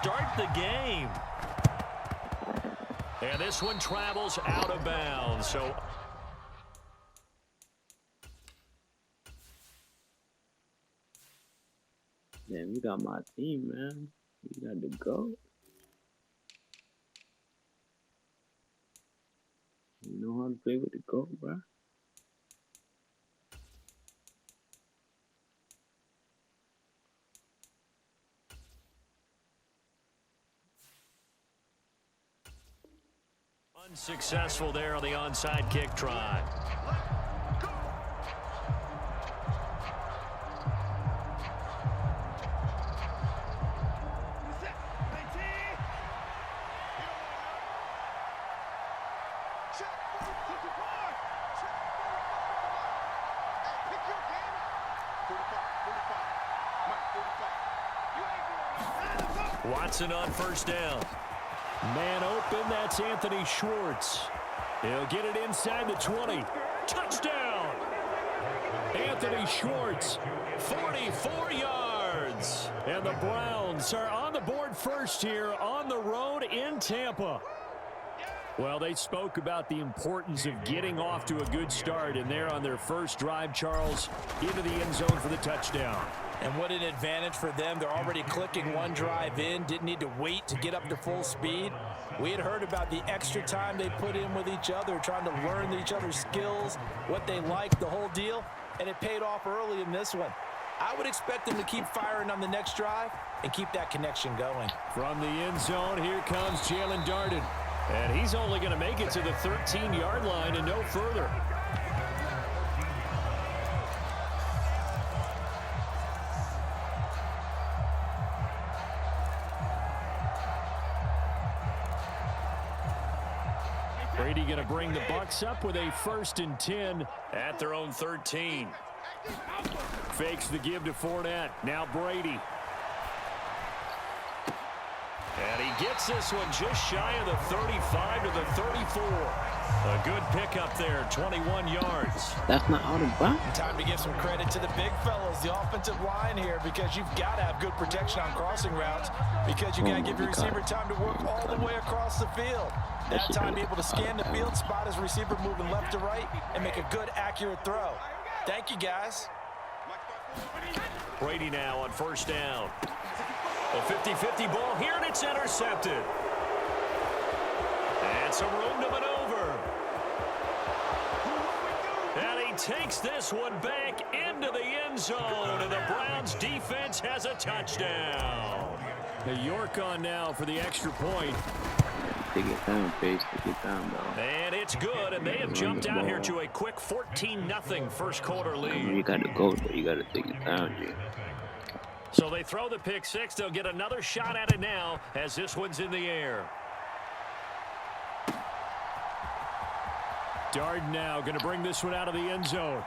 start the game. And this one travels out of bounds. So damn, you got my team, man. You got the GOAT. You know how to play with the GOAT, bro. unsuccessful there on the onside kick try. Watson on first down. Man open, that's Anthony Schwartz. He'll get it inside the 20. Touchdown! Anthony Schwartz, 44 yards. And the Browns are on the board first here on the road in Tampa. Well, they spoke about the importance of getting off to a good start, and they're on their first drive, Charles, into the end zone for the touchdown. And what an advantage for them. They're already clicking one drive in, didn't need to wait to get up to full speed. We had heard about the extra time they put in with each other, trying to learn each other's skills, what they like, the whole deal, and it paid off early in this one. I would expect them to keep firing on the next drive and keep that connection going. From the end zone, here comes Jalen Darden. And he's only going to make it to the 13-yard line and no further. Brady going to bring the Bucs up with a 1st and 10 at their own 13. Fakes the give to Fournette. Now Brady. And he gets this one just shy of the 35 to the 34. A good pickup there, 21 yards. That's not out of bounds. Time to give some credit to the big fellas, the offensive line here, because you've got to have good protection on crossing routes, because you got to give your receiver time to work all the way across the field. That time be able to scan the field, spot his receiver moving left to right, and make a good, accurate throw. Thank you, guys. Brady now on first down. A 50-50 ball here, and it's intercepted. And some room to maneuver. And he takes this one back into the end zone, and the Browns defense has a touchdown. The York on now for the extra point. Take it down, Pace. Take it down, though. And it's good, and they have jumped out here to a quick 14-0 first quarter lead. I mean, you got to go, but you got to take it down, G. So they throw the pick six. They'll get another shot at it now as this one's in the air. Darden now going to bring this one out of the end zone.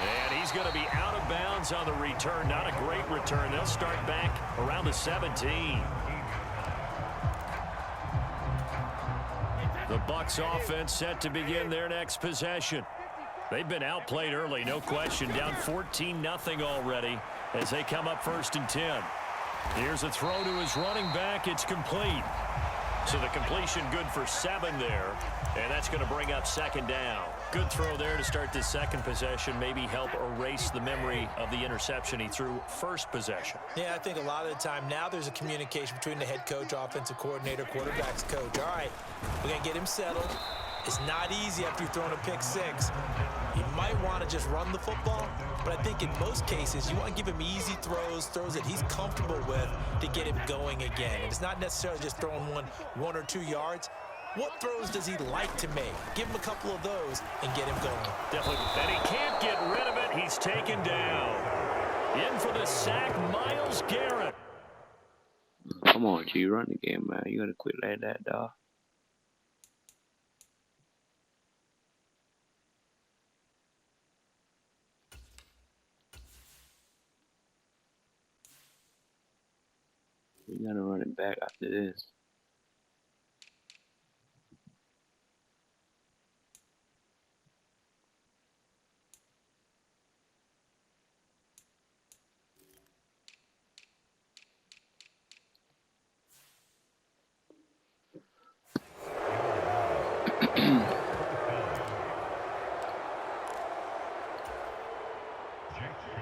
And he's going to be out of bounds on the return. Not a great return. They'll start back around the 17. The Bucs offense set to begin their next possession. They've been outplayed early, no question. Down 14-0 already as they come up 1st and 10. Here's a throw to his running back. It's complete. So the completion good for 7 there. And that's going to bring up 2nd down. Good throw there to start this second possession. Maybe help erase the memory of the interception he threw first possession. Yeah, I think a lot of the time now there's a communication between the head coach, offensive coordinator, quarterback's coach. All right, we're going to get him settled. It's not easy after you've thrown a pick six. You might want to just run the football, but I think in most cases you want to give him easy throws that he's comfortable with to get him going again. And it's not necessarily just throwing one or 2 yards. What throws does he like to make? Give him a couple of those and get him going. Definitely. And he can't get rid of it. He's taken down. In for the sack, Myles Garrett. Come on, G. Run the game, man. You got to quit like that, dog. You got to run it back after this.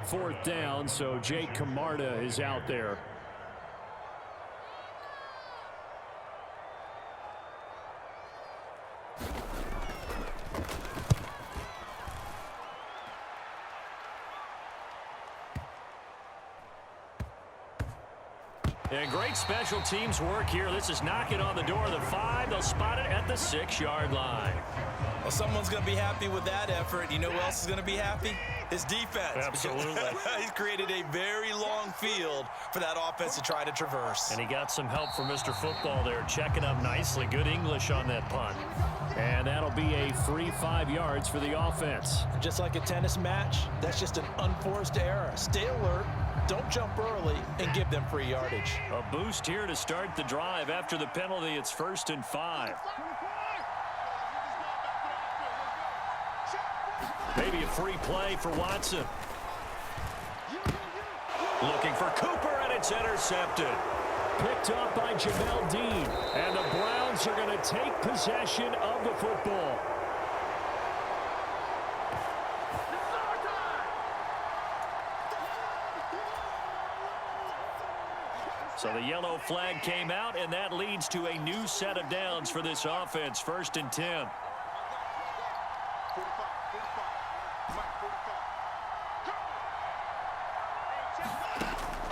Fourth down, so Jake Camarda is out there. And great special teams work here. This is knocking on the door of the 5. They'll spot it at the 6-yard line. Well, someone's going to be happy with that effort. You know who else is going to be happy? His defense. Absolutely. He's created a very long field for that offense to try to traverse. And he got some help from Mr. Football there, checking up nicely. Good English on that punt. And that'll be a free 5 yards for the offense. Just like a tennis match, that's just an unforced error. Stay alert, don't jump early, and give them free yardage. A boost here to start the drive. After the penalty, it's 1st and 5. Maybe a free play for Watson. Looking for Cooper, and it's intercepted. Picked up by Jamel Dean. And the Browns are going to take possession of the football. So the yellow flag came out, and that leads to a new set of downs for this offense. 1st and 10.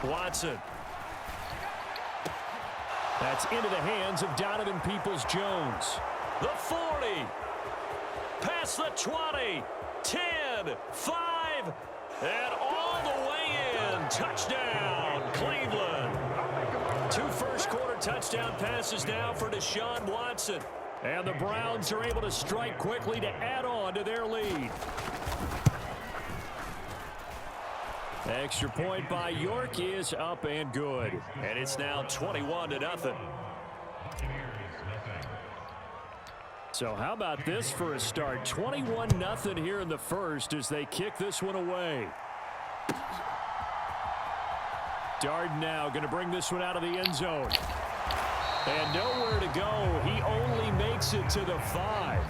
Watson. That's into the hands of Donovan Peoples-Jones. The 40. Past the 20. 10. 5. And all the way in. Touchdown, Cleveland. 2 first-quarter touchdown passes now for Deshaun Watson. And the Browns are able to strike quickly to add on to their lead. Extra point by York is up and good. And it's now 21-0. So how about this for a start? 21-0 here in the first as they kick this one away. Darden now going to bring this one out of the end zone. And nowhere to go. He only makes it to the 5.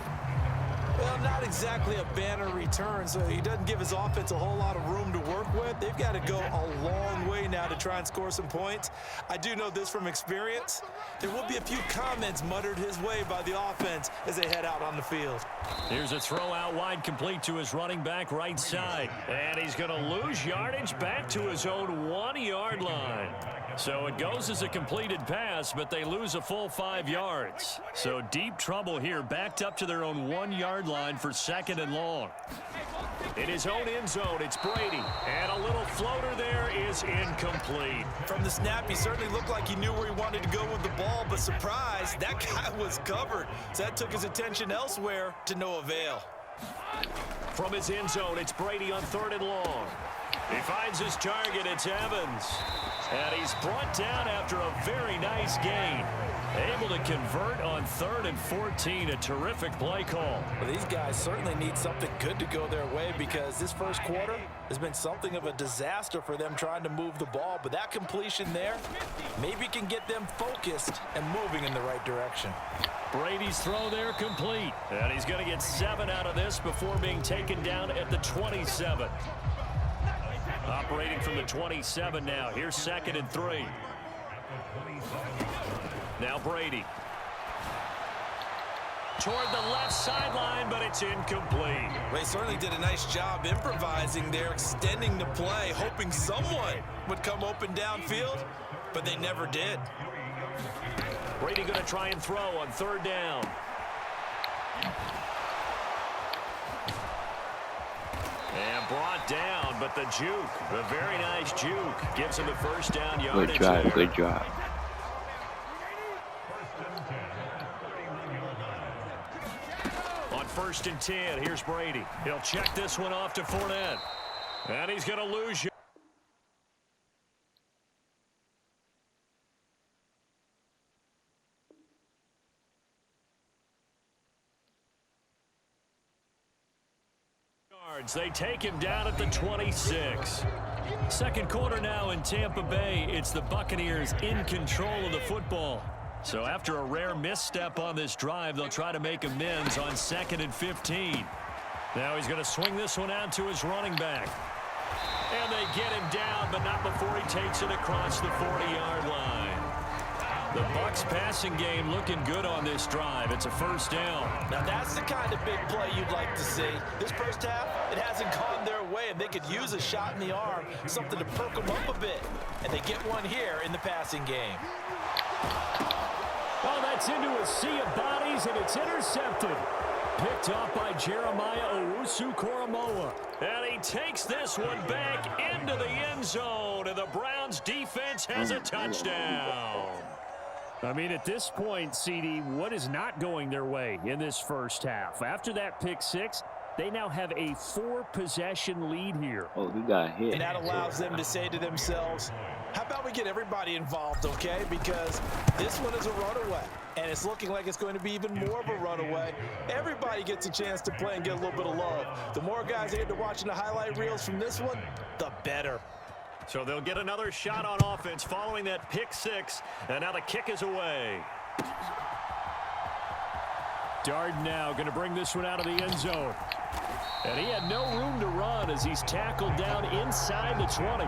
Well, not exactly a banner return, so he doesn't give his offense a whole lot of room to work with. They've got to go a long way now to try and score some points. I do know this from experience. There will be a few comments muttered his way by the offense as they head out on the field. Here's a throw out wide, complete to his running back right side. And he's going to lose yardage back to his own 1-yard line. So it goes as a completed pass, but they lose a full 5 yards. So deep trouble here, backed up to their own 1-yard line for 2nd and long. In his own end zone, it's Brady. And a little floater there is incomplete. From the snap, he certainly looked like he knew where he wanted to go with the ball, but surprise, that guy was covered. So that took his attention elsewhere to no avail. From his end zone, it's Brady on 3rd and long. He finds his target, it's Evans. And he's brought down after a very nice gain. Able to convert on 3rd and 14, a terrific play call. Well, these guys certainly need something good to go their way because this first quarter has been something of a disaster for them trying to move the ball. But that completion there maybe can get them focused and moving in the right direction. Brady's throw there complete. And he's going to get 7 out of this before being taken down at the 27. Operating from the 27 now. Here's 2nd and 3. Now Brady. Toward the left sideline, but it's incomplete. Well, he certainly did a nice job improvising there, extending the play, hoping someone would come open downfield, but they never did. Brady going to try and throw on 3rd down. And brought down, but the juke, a very nice juke, gives him the 1st down yardage. Good drive, there. good drive. On 1st and 10, here's Brady. He'll check this one off to Fournette. And he's going to lose you. They take him down at the 26. 2nd quarter now in Tampa Bay. It's the Buccaneers in control of the football. So after a rare misstep on this drive, they'll try to make amends on 2nd and 15. Now he's going to swing this one out to his running back. And they get him down, but not before he takes it across the 40-yard line. The Bucs passing game looking good on this drive. It's a first down. Now that's the kind of big play you'd like to see. This first half, it hasn't gone their way, and they could use a shot in the arm, something to perk them up a bit. And they get one here in the passing game. Oh, that's into a sea of bodies, and it's intercepted. Picked off by Jeremiah Owusu-Koramoah. And he takes this one back into the end zone, and the Browns defense has a touchdown. I mean, at this point, CD, what is not going their way in this first half? After that pick six, they now have a 4-possession lead here. Oh, he got hit. And that allows them to say to themselves, how about we get everybody involved, okay? Because this one is a runaway, and it's looking like it's going to be even more of a runaway. Everybody gets a chance to play and get a little bit of love. The more guys they get to watching the highlight reels from this one, the better. So they'll get another shot on offense following that pick six, and now the kick is away. Darden now going to bring this one out of the end zone. And he had no room to run as he's tackled down inside the 20.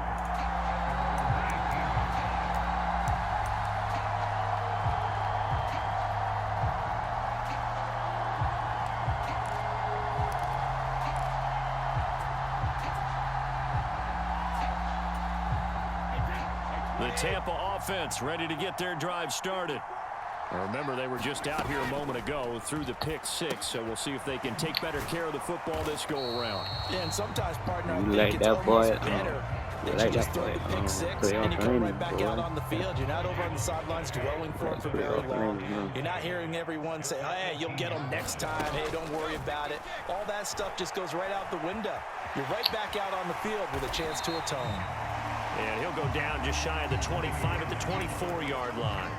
The Tampa offense ready to get their drive started. Remember, they were just out here a moment ago through the pick six, so we'll see if they can take better care of the football this go-around. Yeah, and sometimes, partner, You like that boy? better. You You like just that throw boy? the pick six, and you come right back out on the field. You're not over on the sidelines dwelling for it for very long. You're not hearing everyone say, hey, you'll get them next time. Hey, don't worry about it. All that stuff just goes right out the window. You're right back out on the field with a chance to atone. And he'll go down just shy of the 25 at the 24-yard line.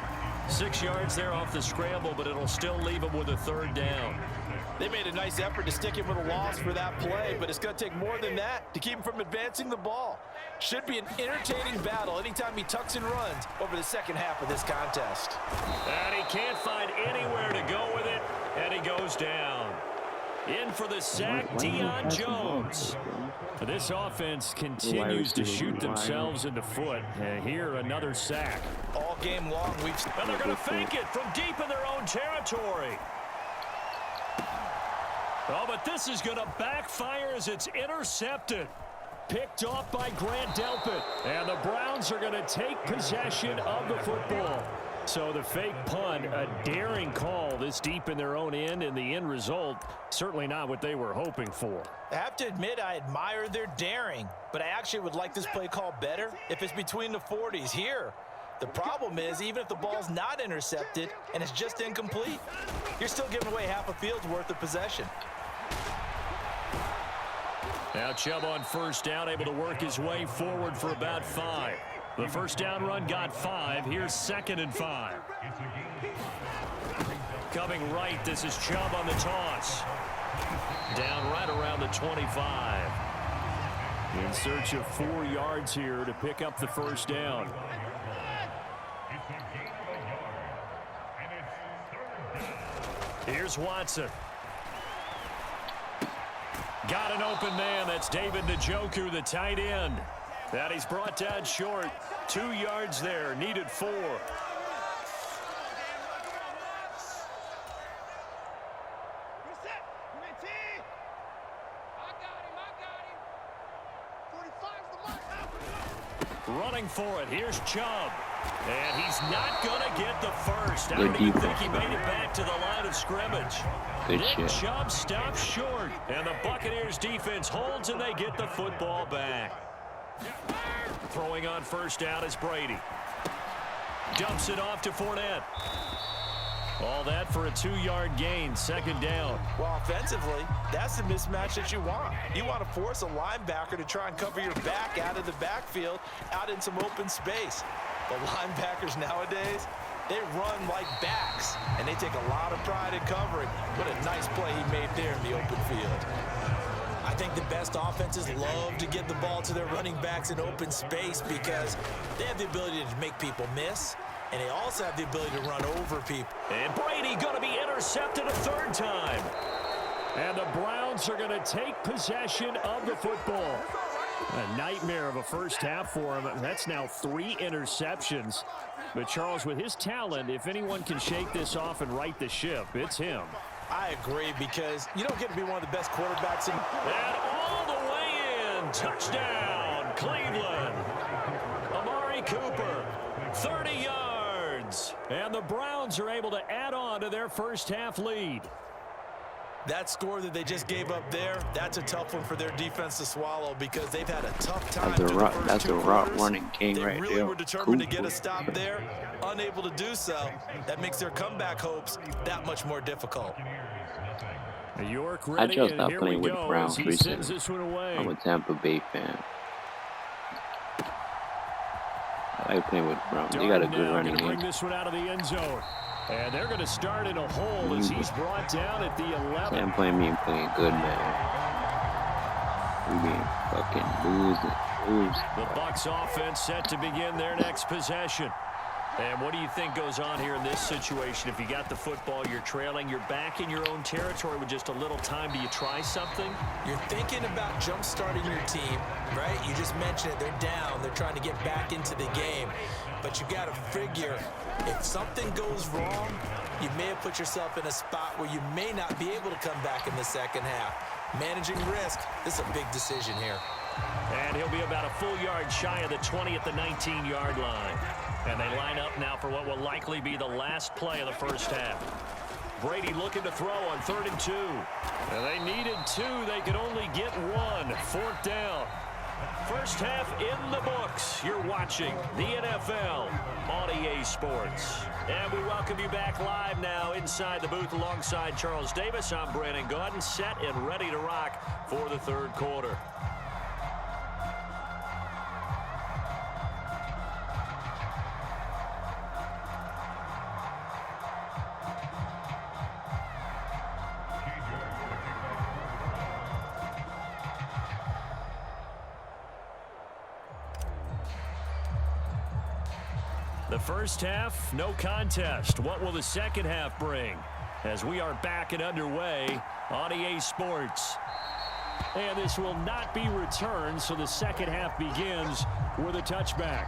6 yards there off the scramble, but it'll still leave him with a third down. They made a nice effort to stick him with a loss for that play, but it's going to take more than that to keep him from advancing the ball. Should be an entertaining battle anytime he tucks and runs over the second half of this contest. And he can't find anywhere to go with it, and he goes down. In for the sack, Deion Jones. This offense continues to shoot themselves in the foot. And here, another sack. All game long, we've... And they're going to fake it from deep in their own territory. Oh, but this is going to backfire as it's intercepted. Picked off by Grant Delpit. And the Browns are going to take possession of the football. So the fake punt, a daring call this deep in their own end, and the end result, certainly not what they were hoping for. I have to admit, I admire their daring, but I actually would like this play call better if it's between the 40s here. The problem is, even if the ball's not intercepted and it's just incomplete, you're still giving away half a field's worth of possession. Now Chubb on first down, able to work his way forward for about 5. The first down run got 5. Here's 2nd and 5. Coming right, this is Chubb on the toss. Down right around the 25. In search of 4 yards here to pick up the first down. Here's Watson. Got an open man. That's David Njoku, the tight end. That he's brought down short. 2 yards there. Needed 4. Running for it. Here's Chubb. And he's not going to get the first. I don't even think he made it back to the line of scrimmage. Nick Chubb stops short. And the Buccaneers defense holds, and they get the football back. Throwing on first down is Brady. Dumps it off to Fournette. All that for a 2-yard gain, 2nd down. Well, offensively, that's the mismatch that you want. You want to force a linebacker to try and cover your back out of the backfield, out in some open space. The linebackers nowadays, they run like backs, and they take a lot of pride in covering. What a nice play he made there in the open field. I think the best offenses love to get the ball to their running backs in open space because they have the ability to make people miss. and they also have the ability to run over people. And Brady going to be intercepted a third time. And the Browns are going to take possession of the football. A nightmare of a first half for him. That's now 3 interceptions. But Charles, with his talent, if anyone can shake this off and right the ship, it's him. I agree, because you don't get to be one of the best quarterbacks in. And all the way in. Touchdown, Cleveland. Amari Cooper, 30 yards. And the Browns are able to add on to their first half lead. That score that they just gave up there, that's a tough one for their defense to swallow, because they've had a tough time through the first 2 quarters. Running king right there. They really were determined to get a stop there, unable to do so. That makes their comeback hopes that much more difficult. York I ready, just and stopped here playing we with the go Browns as he sends recently. this one away. I'm a Tampa Bay fan. I like playing with the Browns. They got a good running game. Bring this one out of the end zone. And they're going to start in a hole as he's brought down at the 11. Sam playing me and playing good, man. We being fucking losing. The Bucs offense set to begin their next possession. And what do you think goes on here in this situation? If you got the football, you're trailing, you're back in your own territory with just a little time. Do you try something? You're thinking about jump-starting your team, right? You just mentioned it. They're down. They're trying to get back into the game. But you got to figure, if something goes wrong, you may have put yourself in a spot where you may not be able to come back in the second half. Managing risk, this is a big decision here. And he'll be about a full yard shy of the 20 at the 19-yard line. And they line up now for what will likely be the last play of the first half. Brady looking to throw on 3rd and 2. And they needed 2. They could only get 1. 4th down. First half in the books. You're watching the NFL on EA Sports. And we welcome you back live now inside the booth alongside Charles Davis. I'm Brandon Gaudin, set and ready to rock for the 3rd quarter. The first half, no contest. What will the second half bring? As we are back and underway on EA Sports. And this will not be returned, so the second half begins with a touchback.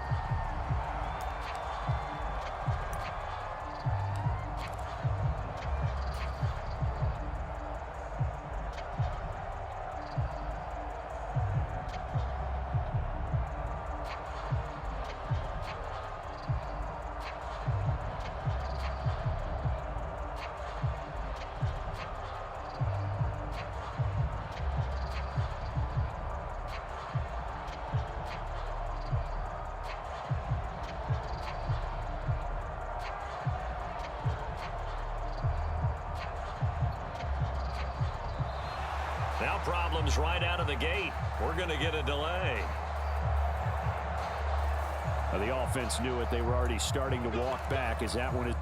Now problems right out of the gate. We're going to get a delay. The offense knew it. They were already starting to walk back as that one is